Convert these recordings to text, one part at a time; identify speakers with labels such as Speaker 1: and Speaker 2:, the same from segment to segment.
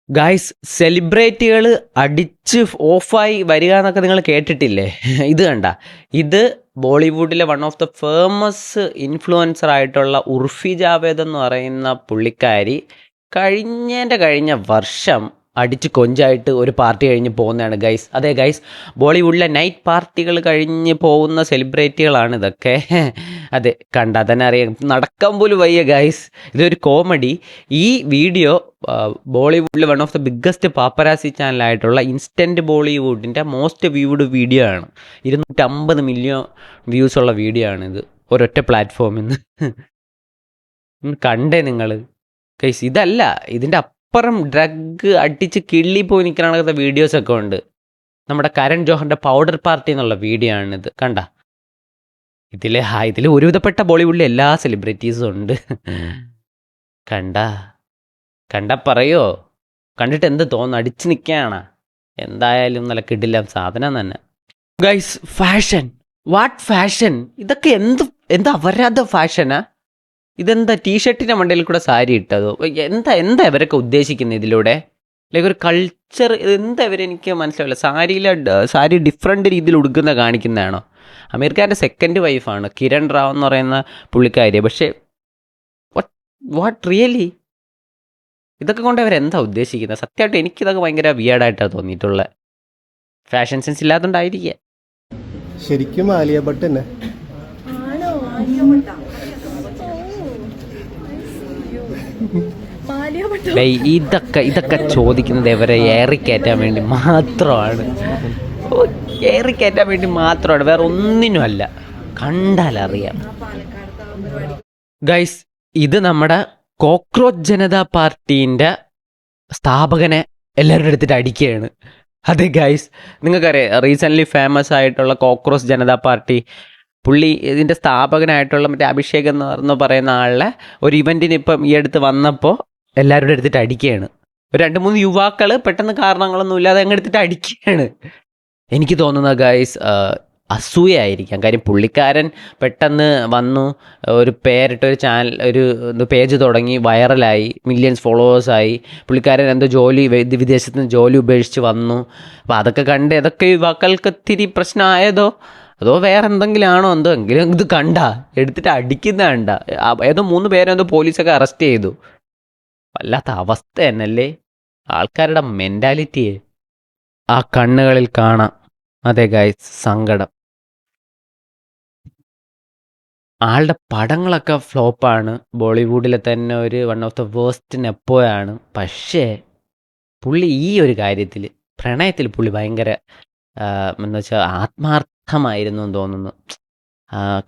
Speaker 1: Guys സെലിബ്രിറ്റികൾ അടിച്ച് ഓഫായി വരിക എന്നൊക്കെ നിങ്ങൾ കേട്ടിട്ടില്ലേ? ഇത് കണ്ട, ഇത് ബോളിവുഡിലെ one of the famous influencer ആയിട്ടുള്ള ഉർഫി ജാവേദ് എന്ന് പറയുന്ന പുള്ളിക്കാരി കഴിഞ്ഞ വർഷം അടിച്ച് കൊഞ്ചായിട്ട് ഒരു പാർട്ടി കഴിഞ്ഞ് പോകുന്നതാണ് ഗൈസ്. അതെ ഗൈസ്, ബോളിവുഡിലെ നൈറ്റ് പാർട്ടികൾ കഴിഞ്ഞ് പോകുന്ന സെലിബ്രിറ്റികളാണ് ഇതൊക്കെ. അതെ, കണ്ടാൽ തന്നെ അറിയാം, നടക്കാൻ പോലും വയ്യ ഗൈസ്. ഇതൊരു കോമഡി. ഈ വീഡിയോ ബോളിവുഡിലെ one of the biggest paparazzi ചാനലായിട്ടുള്ള ഇൻസ്റ്റൻറ്റ് ബോളിവുഡിൻ്റെ മോസ്റ്റ് വ്യൂഡ് വീഡിയോ ആണ്. 250 മില്യൺ വ്യൂസ് ഉള്ള വീഡിയോ ആണിത്, ഒരൊറ്റ പ്ലാറ്റ്ഫോമിൽ നിന്ന്. കണ്ടേ നിങ്ങൾ ഗൈസ്? ഇതല്ല, ഇതിൻ്റെ അപ്പുറം ഡ്രഗ് അടിച്ച് കിള്ളി പോയി നിൽക്കണ വീഡിയോസൊക്കെ ഉണ്ട്. നമ്മുടെ കരൺ ജോഹറിൻ്റെ പൗഡർ പാർട്ടി എന്നുള്ള വീഡിയോ ആണിത്. കണ്ട, ഇതിൽ ഒരുവിധപ്പെട്ട ബോളിവുഡിലെ എല്ലാ സെലിബ്രിറ്റീസും ഉണ്ട്. കണ്ട പറയോ? കണ്ടിട്ട് എന്ത് തോന്നുന്നു? അടിച്ചു നിൽക്കുകയാണ്. എന്തായാലും നല്ല കിടിലം സാധനം തന്നെ ഗൈസ്. Fashion, what fashion? ഇതൊക്കെ എന്താ അവരാധ ഫാഷനാ? ഇതെന്താ ടീഷർട്ടിൻ്റെ മണ്ടയിൽ കൂടെ സാരി ഇട്ടതോ? എന്താ ഇവരൊക്കെ ഉദ്ദേശിക്കുന്നത് ഇതിലൂടെ? ലൈക്ക് ഒരു കൾച്ചർ എന്താ ഇവരെനിക്ക് മനസ്സിലാവില്ല. സാരി ഡിഫറെൻ്റ് രീതിയിൽ ഉടുക്കുന്ന കാണിക്കുന്നതാണോ? അമീർ ഖാൻ്റെ സെക്കൻഡ് വൈഫാണ് കിരൺ റാവ് എന്ന് പറയുന്ന പുള്ളിക്കാരി. പക്ഷേ വാട്ട് റിയലി? ഇതൊക്കെ കൊണ്ട് അവരെന്താ ഉദ്ദേശിക്കുന്നത്? സത്യമായിട്ട് എനിക്കിതൊക്കെ ഭയങ്കര വിയേർഡായിട്ടാണ് തോന്നിയിട്ടുള്ളത്. ഫാഷൻ സെൻസ് ഇല്ലാത്തതുകൊണ്ടായിരിക്കുക.
Speaker 2: ശരിക്കും ആലിയ ഭട്ട് തന്നെ.
Speaker 1: ഇതൊക്കെ ചോദിക്കുന്നത് ഇവരെ ഏറിക്കയറ്റാൻ വേണ്ടി മാത്രമാണ്. വേറെ ഒന്നിനുമല്ല. കണ്ടാലറിയാം ഗൈസ്. ഇത് നമ്മുടെ കോക്രോച്ച് ജനതാ പാർട്ടീൻ്റെ സ്ഥാപകനെ എല്ലാവരുടെ എടുത്തിട്ട് അടിക്കുകയാണ്. അതെ ഗൈസ്, നിങ്ങൾക്കറിയാം റീസെൻ്റ്ലി ഫേമസ് ആയിട്ടുള്ള കോക്രോച്ച് ജനതാ പാർട്ടി പുള്ളി ഇതിൻ്റെ സ്ഥാപകനായിട്ടുള്ള മറ്റേ അഭിഷേക് എന്ന് പറയുന്ന ആളുടെ ഒരു ഇവൻറ്റിന് ഇപ്പം ഈ അടുത്ത് വന്നപ്പോൾ എല്ലാവരുടെ എടുത്തിട്ട് അടിക്കുകയാണ്. ഒരു 2-3 യുവാക്കൾ പെട്ടെന്ന് കാരണങ്ങളൊന്നും ഇല്ലാതെ അങ്ങ് എടുത്തിട്ട് അടിക്കുകയാണ്. എനിക്ക് തോന്നുന്നത് ഗൈസ് അസൂയായിരിക്കാം. കാര്യം പുള്ളിക്കാരൻ പെട്ടെന്ന് വന്നു, ഒരു പേരിട്ടൊരു ചാനൽ, ഒരു പേജ് തുടങ്ങി, വൈറലായി, മില്യൺസ് ഫോളോവേഴ്സായി. പുള്ളിക്കാരൻ എന്തോ വിദേശത്ത് നിന്ന് ജോലി ഉപേക്ഷിച്ച് വന്നു. അപ്പോൾ അതൊക്കെ കണ്ട് അതൊക്കെ യുവാക്കൾക്ക് ഇത്തിരി പ്രശ്നമായതോ അതോ വേറെ എന്തെങ്കിലും ആണോ എങ്കിലും ഇത് എടുത്തിട്ട് അടിക്കുന്ന ഏതോ 3 പേരെന്തോ പോലീസൊക്കെ അറസ്റ്റ് ചെയ്തു. വല്ലാത്ത അവസ്ഥ തന്നെയല്ലേ ആൾക്കാരുടെ മെൻറ്റാലിറ്റിയെ? ആ കണ്ണുകളിൽ കാണാം. അതെ ഗൈസ്, സങ്കടം. ആളുടെ പടങ്ങളൊക്കെ ഫ്ലോപ്പാണ്. ബോളിവുഡിലെ തന്നെ ഒരു വൺ ഓഫ് ദ വേസ്റ്റ് നെപ്പോയാണ്. പക്ഷേ പുള്ളി ഈ ഒരു കാര്യത്തിൽ, പ്രണയത്തിൽ പുള്ളി ഭയങ്കര എന്ന് വെച്ചാൽ ആത്മാർത്ഥമായിരുന്നു എന്ന് തോന്നുന്നു.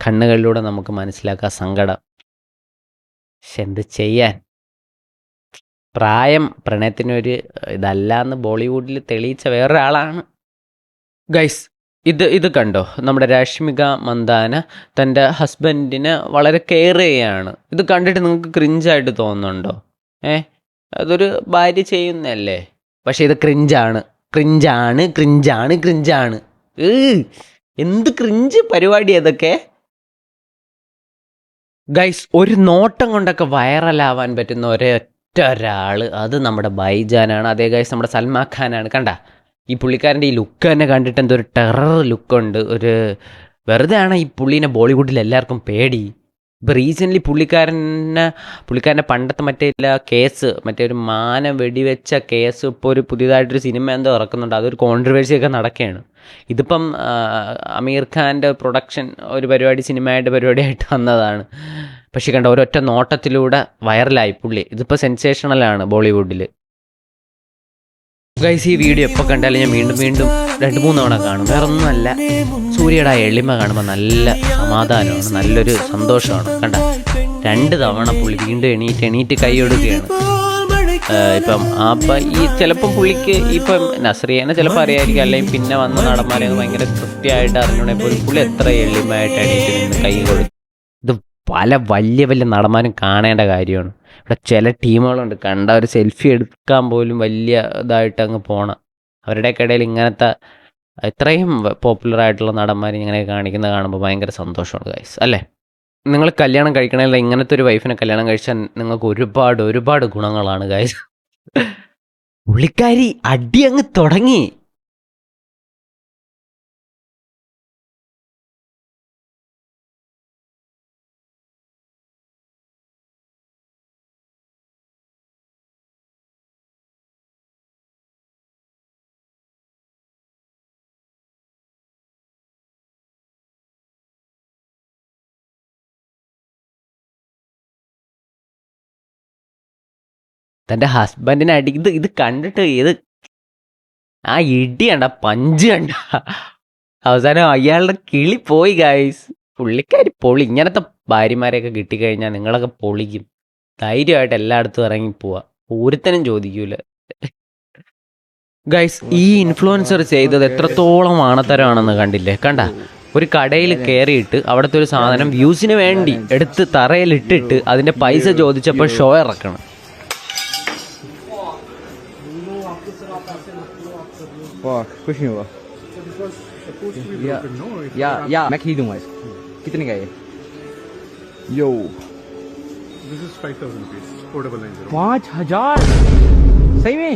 Speaker 1: കണ്ണുകളിലൂടെ നമുക്ക് മനസ്സിലാക്കാം സങ്കടം. പക്ഷെ എന്ത് ചെയ്യാൻ, പ്രായം പ്രണയത്തിനൊരു ഇതല്ല എന്ന് ബോളിവുഡിൽ തെളിയിച്ച വേറൊരാളാണ് ഗൈസ്. ഇത് കണ്ടോ? നമ്മുടെ രശ്മിക മന്ദാന തൻ്റെ ഹസ്ബൻഡിനെ വളരെ കെയർ ചെയ്യാണ്. ഇത് കണ്ടിട്ട് നിങ്ങൾക്ക് ക്രിഞ്ചായിട്ട് തോന്നുന്നുണ്ടോ? അതൊരു ഭാര്യ ചെയ്യുന്നതല്ലേ. പക്ഷെ ഇത് ക്രിഞ്ചാണ്. എന്ത് ക്രിഞ്ച് പരിപാടി അതൊക്കെ ഗൈസ്. ഒരു നോട്ടം കൊണ്ടൊക്കെ വൈറലാവാൻ പറ്റുന്ന ഒരാൾ, അത് നമ്മുടെ ബൈജാനാണ്. അതേ ഗൈസ്, നമ്മുടെ സൽമാൻ ഖാനാണ്. കണ്ട, ഈ പുള്ളിക്കാരൻ്റെ ഈ ലുക്ക് തന്നെ കണ്ടിട്ട് എന്തോ ഒരു ടെറർ ലുക്കുണ്ട്. ഒരു വെറുതെ ആണ് ഈ പുള്ളീനെ ബോളിവുഡിൽ എല്ലാവർക്കും പേടി. ഇപ്പോൾ റീസെൻ്റ്ലി പുള്ളിക്കാരൻ്റെ പണ്ടത്തെ മറ്റേ ഒരു മാന വെടിവെച്ച കേസ് ഇപ്പോൾ ഒരു പുതിയതായിട്ടൊരു സിനിമ എന്തോ ഇറക്കുന്നുണ്ട്. അതൊരു കോൺട്രവേഴ്സിയൊക്കെ നടക്കുകയാണ്. ഇതിപ്പം അമീർ ഖാൻ്റെ പ്രൊഡക്ഷൻ ഒരു സിനിമയായിട്ട് പരിപാടിയായിട്ട് വന്നതാണ്. പക്ഷേ കണ്ട, ഒരൊറ്റ നോട്ടത്തിലൂടെ വൈറലായി പുള്ളി. ഇതിപ്പോൾ സെൻസേഷണലാണ് ബോളിവുഡിൽ ഗൈസ്. ഈ വീഡിയോ എപ്പോൾ കണ്ടാലും ഞാൻ വീണ്ടും 2-3 തവണ കാണും. വേറെ ഒന്നുമല്ല, സൂര്യയുടെ ആ എളിമ കാണുമ്പോൾ നല്ല സമാധാനമാണ്, നല്ലൊരു സന്തോഷമാണ്. കണ്ട, 2 തവണ പുള്ളി വീണ്ടും എണീറ്റ് കൈ കൊടുക്കുകയാണ്. ഇപ്പം ഈ ചിലപ്പം പുള്ളിക്ക് ഇപ്പം നസ്രിയനെ ചിലപ്പോൾ അറിയായിരിക്കും, അല്ലെങ്കിൽ പിന്നെ വന്ന നടന്മാരെ ഭയങ്കര കൃത്യമായിട്ട് അറിഞ്ഞുകൊണ്ടെങ്കിൽ പുള്ളി എത്ര എളിമയായിട്ട് എണീറ്റ് നിന്ന് കൈ കൊടുക്കും. ഇത് പല വലിയ നടന്മാരും കാണേണ്ട കാര്യമാണ്. ഇവിടെ ചില ടീമുകളുണ്ട്, കണ്ട ഒരു സെൽഫി എടുക്കാൻ പോലും വലിയ ഇതായിട്ട് അങ്ങ് പോകണം. അവരുടെയൊക്കെ ഇടയിൽ ഇങ്ങനത്തെ ഇത്രയും പോപ്പുലറായിട്ടുള്ള നടന്മാർ ഇങ്ങനെ കാണിക്കുന്നത് കാണുമ്പോൾ ഭയങ്കര സന്തോഷമാണ് ഗൈസ്, അല്ലേ? നിങ്ങൾ കല്യാണം കഴിക്കണമെങ്കിൽ ഇങ്ങനത്തെ ഒരു വൈഫിനെ കല്യാണം കഴിച്ചാൽ നിങ്ങൾക്ക് ഒരുപാട് ഗുണങ്ങളാണ് ഗൈസ്. പുള്ളിക്കാരി അടി അങ്ങ് തുടങ്ങി. തൻ്റെ ഹസ്ബൻഡിനെ അടി ഇത് കണ്ടിട്ട് ആ ഇടി കണ്ട, പഞ്ച് കണ്ട, അവസാനം അയാളുടെ കിളി പോയി ഗൈസ്. പുള്ളിക്കാരി പൊളി. ഇങ്ങനത്തെ ഭാര്യമാരെയൊക്കെ കിട്ടിക്കഴിഞ്ഞാൽ നിങ്ങളൊക്കെ പൊളിക്കും. ധൈര്യമായിട്ട് എല്ലായിടത്തും ഇറങ്ങിപ്പോവാ, ഒരുത്തനും ചോദിക്കൂല. ഗൈസ്, ഈ ഇൻഫ്ലുവൻസർ ചെയ്തത് എത്രത്തോളം ആണത്തരമാണെന്ന് കണ്ടില്ലേ? കണ്ട, ഒരു കടയിൽ കയറിയിട്ട് അവിടുത്തെ ഒരു സാധനം വ്യൂസിന് വേണ്ടി എടുത്ത് തറയിലിട്ടിട്ട് അതിൻ്റെ പൈസ ചോദിച്ചപ്പോൾ ഷോ ഇറക്കണം.
Speaker 3: कुछ नहीं हुआ या मैं खरीदूंगा इसको। कितने का है? यो
Speaker 4: This is 5,000 rupees. 4,990.
Speaker 3: 5,000 सही में?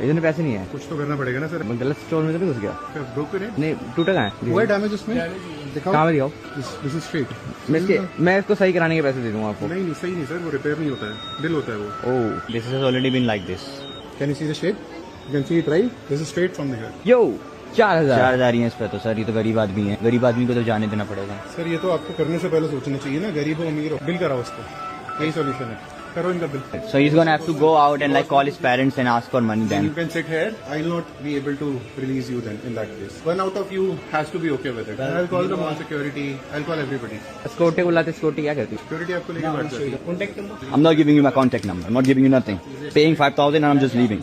Speaker 3: इतने पैसे नहीं है।
Speaker 4: कुछ तो करना पड़ेगा ना सर।
Speaker 3: मैं गलत स्टोर में तो नहीं घुस गया?
Speaker 4: क्या broke है?
Speaker 3: नहीं, टूटा कहाँ है?
Speaker 4: हुआ है डैमेज उसमें? दिखाओ।
Speaker 3: कहाँ में दिखाओ?
Speaker 4: This is straight.
Speaker 3: मैं इसको सही कराने के पैसे दे दूंगा आपको।
Speaker 4: नहीं सही नहीं सर, वो रिपेयर नहीं होता है, बिल होता है वो।
Speaker 3: ओह, this has already been like this.
Speaker 4: Can you see the shape? You can see it right? This is straight from the head.
Speaker 3: Yo 4,000 ही है इस पे तो सर। ये तो गरीब आदमी है, गरीब आदमी को तो जाने देना पड़ेगा।
Speaker 4: सर ये तो आपको करने से पहले सोचना चाहिए ना, गरीब हो अमीर हो, बिल कराओ उसको, यही सॉल्यूशन है, करो इनका bill.
Speaker 3: So he's gonna have to go out and like call his parents and ask for money
Speaker 4: Then
Speaker 3: then.
Speaker 4: you can sit here. I will not be able to release you then in that case. One out of you has to be okay with it. I'll call the mall security. I'll call everybody.
Speaker 3: Security बुलाते, security क्या कहती है?
Speaker 4: Security आपको लेके बैठ जाएगी.
Speaker 3: I'm not giving you my contact number. I'm not giving you nothing. Paying 5,000 and I'm just leaving.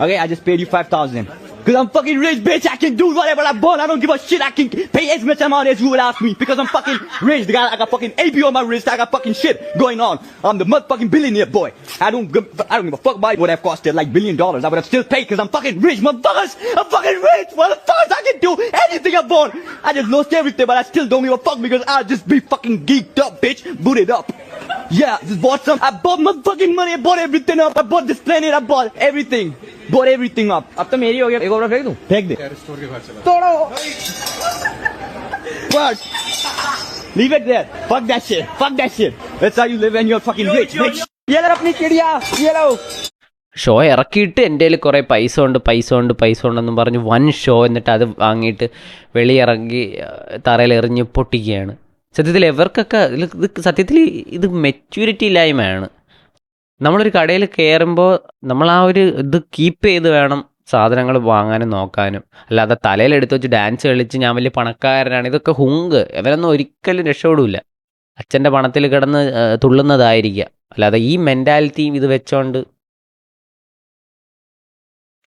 Speaker 3: Okay, I just paid you 5,000. Cause I'm fucking rich, bitch. I can do whatever I want. I don't give a shit. I can pay as much amount as you would ask me because I'm fucking rich. I got fucking AP on my wrist. I got fucking shit going on. I'm the motherfucking billionaire boy. I don't give a fuck about it. Would have costed like $1 billion. I would have still paid because I'm fucking rich, motherfuckers. I'm fucking rich, motherfuckers. I can do anything I want. I just lost everything, but I still don't give a fuck because I just be fucking geeked up, bitch. Booted up. Yeah, just bought some. I bought my fucking money. I bought everything up. I bought this planet. I bought everything. Bought everything up. अब तो मेरी हो गया। एक और फेंक दूं? फेंक दे।
Speaker 4: यार स्टोर के बाहर चला।
Speaker 3: तोड़ो। What? Leave it there. Fuck that shit. Fuck that shit. That's how you live when you're fucking rich, bitch. ये लो अपनी चिड़िया। ये लो।
Speaker 1: ഷോ ഇറക്കിയിട്ട് എൻ്റെ കയ്യിൽ കുറേ പൈസ ഉണ്ടെന്നും പറഞ്ഞ് വൻ ഷോ, എന്നിട്ട് അത് വാങ്ങിയിട്ട് വെളിയിറങ്ങി തറയിൽ എറിഞ്ഞ് പൊട്ടിക്കുകയാണ്. സത്യത്തിൽ ഇവർക്കൊക്കെ ഇത് മെച്യൂരിറ്റി ഇല്ലായ്മയാണ്. നമ്മളൊരു കടയിൽ കയറുമ്പോൾ നമ്മൾ ആ ഒരു ഇത് കീപ്പ് ചെയ്ത് വേണം സാധനങ്ങൾ വാങ്ങാനും നോക്കാനും. അല്ലാതെ തലയിലെടുത്ത് വെച്ച് ഡാൻസ് കളിച്ച് ഞാൻ വലിയ പണക്കാരനാണ്, ഇതൊക്കെ ഹുങ്ക്. ഇവരൊന്നും ഒരിക്കലും രക്ഷപ്പെടില്ല. അച്ഛൻ്റെ പണത്തിൽ കിടന്ന് തുള്ളുന്നതായിരിക്കുക. അല്ലാതെ ഈ മെൻറ്റാലിറ്റിയും ഇത് വെച്ചോണ്ട്